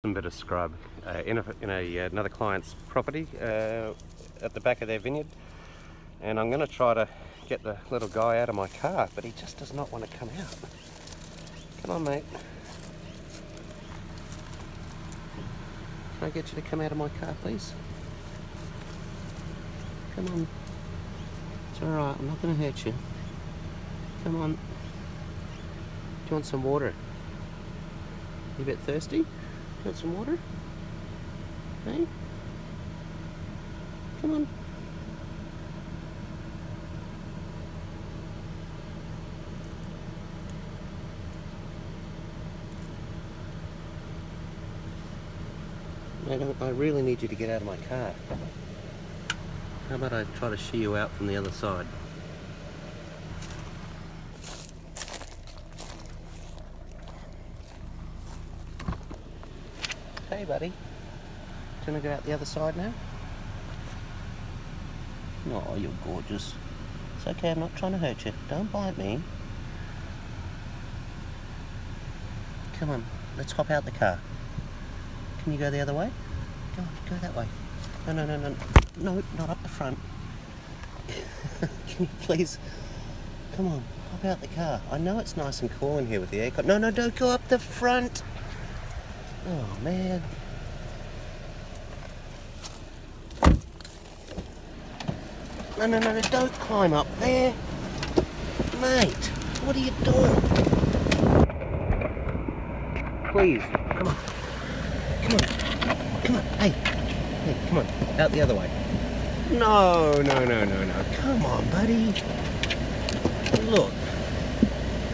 Some bit of scrub in another client's property at the back of their vineyard, and I'm going to try to get the little guy out of my car, but he just does not want to come out. Come on, mate. Can I get you to come out of my car, please? Come on. It's alright, I'm not going to hurt you. Come on. Do you want some water? You a bit thirsty? Want some water? Hey? Come on. I really need you to get out of my car. How about I try to shoo you out from the other side? Hey buddy, do you want to go out the other side now? Oh, you're gorgeous. It's okay, I'm not trying to hurt you. Don't bite me. Come on, let's hop out the car. Can you go the other way? Go that way. No, not up the front. Can you please? Come on, hop out the car. I know it's nice and cool in here with the aircon. No, don't go up the front. Oh, man. No, don't climb up there. Mate, what are you doing? Please, come on. Hey, come on, out the other way. No. Come on, buddy. Look,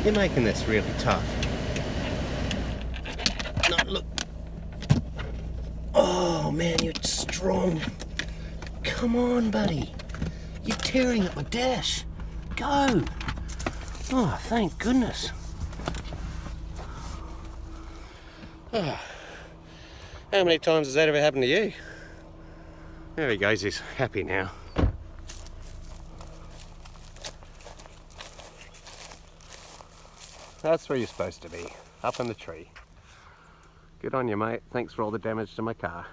you're making this really tough. No, look. Oh, man, you're strong. Come on, buddy. You're tearing up my dash. Go. Oh, thank goodness. Oh. How many times has that ever happened to you? There he goes, he's happy now. That's where you're supposed to be, up in the tree. Good on you, mate. Thanks for all the damage to my car.